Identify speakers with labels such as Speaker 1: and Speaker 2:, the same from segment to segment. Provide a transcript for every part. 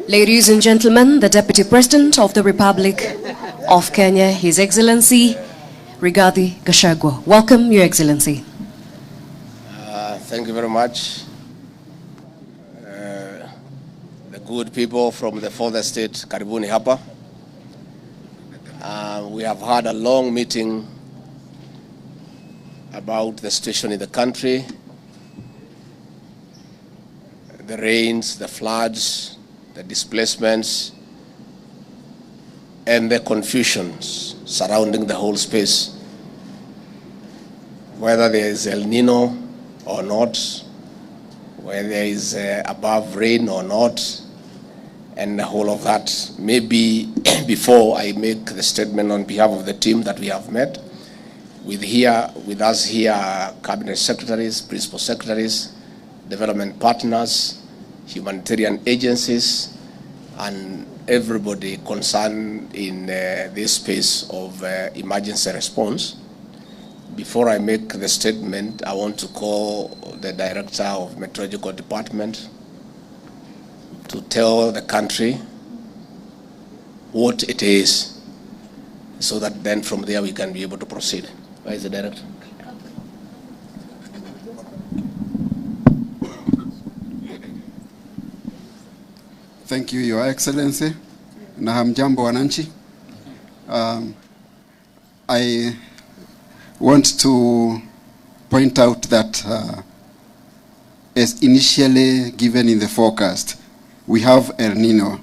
Speaker 1: Ladies and gentlemen, the Deputy President of the Republic of Kenya, His Excellency Rigathi Gachagwa. Welcome, Your Excellency.
Speaker 2: Thank you very much. The good people from the further state, Karibuni hapa. We have had a long meeting about the situation in the country, the rains, the floods, the displacements, and the confusions surrounding the whole space. Whether there is El Nino or not, whether there is above rain or not, and the whole of that. Maybe before I make the statement on behalf of the team that we have met, with us here, cabinet secretaries, principal secretaries, development partners, humanitarian agencies, and everybody concerned in this space of emergency response. Before I make the statement, I want to call the Director of Meteorological Department to tell the country what it is, so that then from there we can be able to proceed. Where is the Director?
Speaker 3: Thank you, Your Excellency. Na hamjambo wananchi. I want to point out that as initially given in the forecast, we have El Nino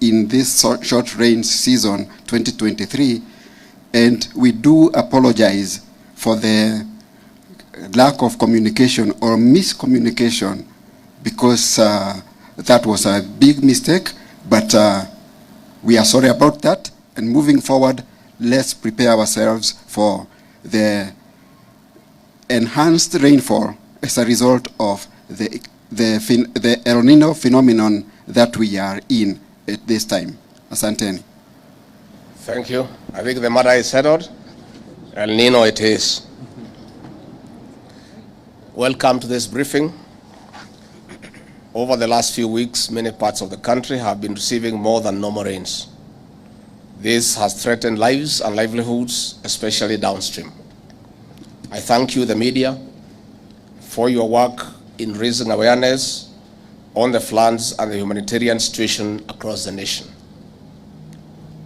Speaker 3: in this short rain season 2023, and we do apologize for the lack of communication or miscommunication, because that was a big mistake, but we are sorry about that. And moving forward, let's prepare ourselves for the enhanced rainfall as a result of the El Nino phenomenon that we are in at this time. Asanteni.
Speaker 2: Thank you. I think the matter is settled. El Nino it is. Welcome to this briefing. Over the last few weeks, many parts of the country have been receiving more than normal rains. This has threatened lives and livelihoods, especially downstream. I thank you, the media, for your work in raising awareness on the floods and the humanitarian situation across the nation.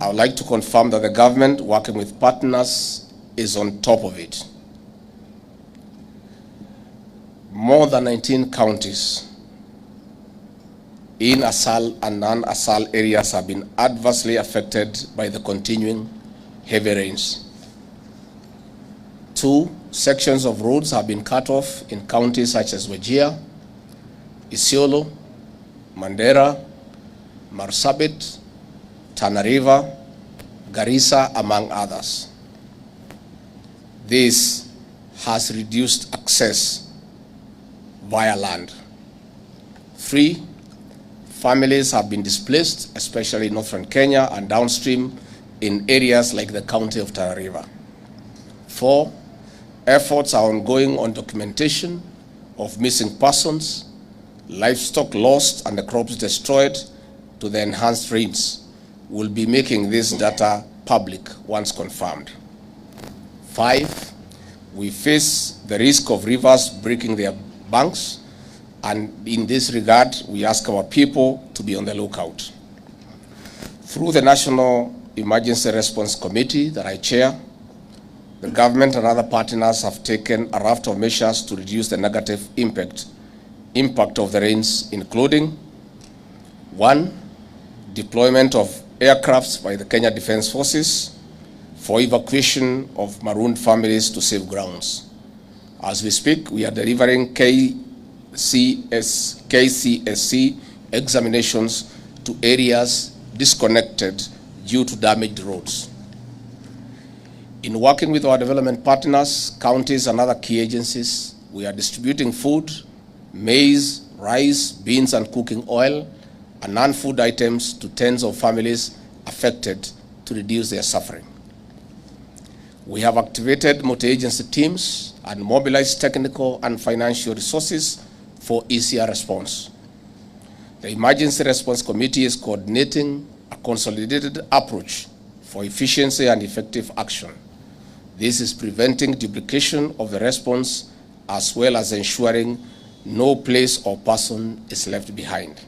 Speaker 2: I would like to confirm that the government, working with partners, is on top of it. More than 19 counties in Asal and non-Asal areas have been adversely affected by the continuing heavy rains. 2 sections of roads have been cut off in counties such as Wajir, Isiolo, Mandera, Marsabit, Tana River, Garissa, among others. This has reduced access via land. 3 families have been displaced, especially in northern Kenya and downstream in areas like the county of Tana River. 4 efforts are ongoing on documentation of missing persons, livestock lost, and the crops destroyed to the enhanced rains. We'll be making this data public once confirmed. 5, we face the risk of rivers breaking their banks, and in this regard, we ask our people to be on the lookout. Through the National Emergency Response Committee that I chair, the government and other partners have taken a raft of measures to reduce the negative impact of the rains, including 1, deployment of aircrafts by the Kenya Defence Forces for evacuation of marooned families to safe grounds. As we speak, we are delivering KCSC examinations to areas disconnected due to damaged roads. In working with our development partners, counties, and other key agencies, we are distributing food, maize, rice, beans, and cooking oil, and non-food items to tens of families affected to reduce their suffering. We have activated multi-agency teams and mobilized technical and financial resources for easier response. The Emergency Response Committee is coordinating a consolidated approach for efficiency and effective action. This is preventing duplication of the response as well as ensuring no place or person is left behind.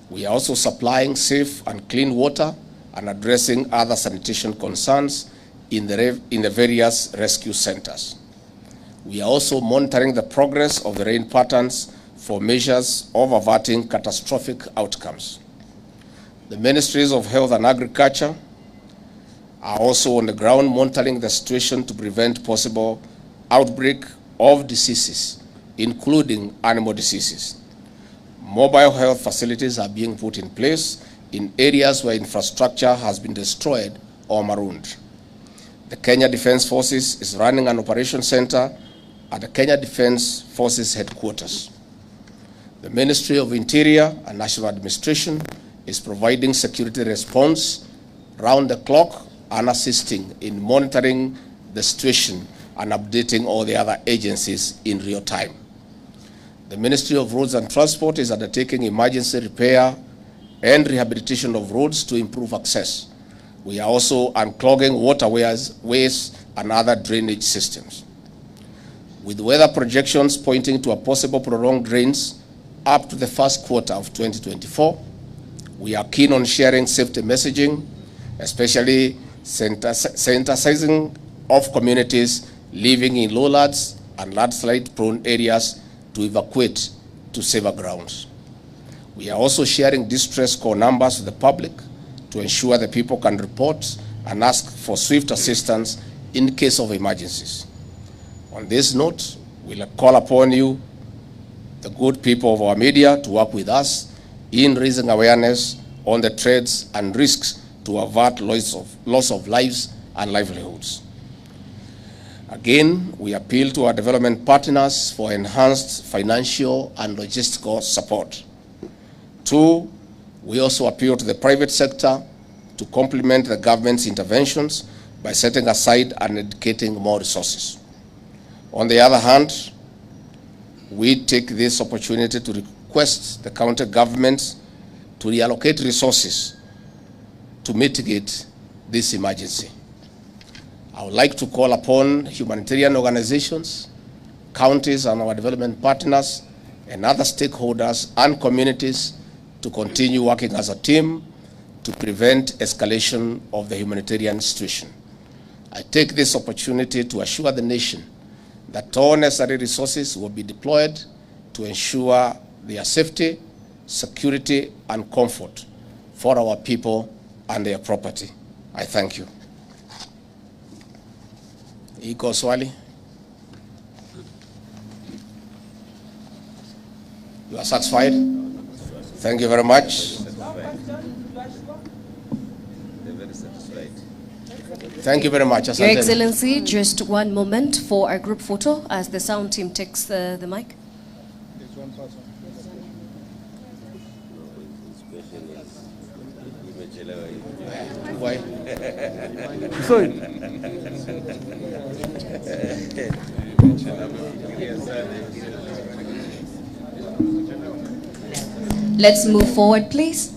Speaker 2: We are also supplying safe and clean water and addressing other sanitation concerns in the various rescue centers. We are also monitoring the progress of the rain patterns for measures of averting catastrophic outcomes. The Ministries of Health and Agriculture are also on the ground monitoring the situation to prevent possible outbreak of diseases, including animal diseases. Mobile health facilities are being put in place in areas where infrastructure has been destroyed or marooned. The Kenya Defence Forces is running an operation center at the Kenya Defence Forces headquarters. The Ministry of Interior and National Administration is providing security response round the clock and assisting in monitoring the situation and updating all the other agencies in real time. The Ministry of Roads and Transport is undertaking emergency repair and rehabilitation of roads to improve access. We are also unclogging waterways and other drainage systems. With weather projections pointing to a possible prolonged rains up to the first quarter of 2024, we are keen on sharing safety messaging, especially sensitizing of communities living in lowlands and landslide-prone areas to evacuate to safer grounds. We are also sharing distress call numbers with the public to ensure that people can report and ask for swift assistance in case of emergencies. On this note, we'll call upon you, the good people of our media, to work with us in raising awareness on the threats and risks to avert loss of lives and livelihoods. Again, we appeal to our development partners for enhanced financial and logistical support. 2, we also appeal to the private sector to complement the government's interventions by setting aside and dedicating more resources. On the other hand, we take this opportunity to request the county governments to reallocate resources to mitigate this emergency. I would like to call upon humanitarian organizations, counties and our development partners, and other stakeholders and communities to continue working as a team to prevent escalation of the humanitarian situation. I take this opportunity to assure the nation that all necessary resources will be deployed to ensure their safety, security, and comfort for our people and their property. I thank you. Iko swali? You are satisfied? Thank you very much. Thank you very much.
Speaker 1: Your Excellency, just one moment for our group photo as the sound team takes the mic.
Speaker 4: There's one person.
Speaker 2: Why?
Speaker 4: Sorry.
Speaker 1: Let's move forward, please.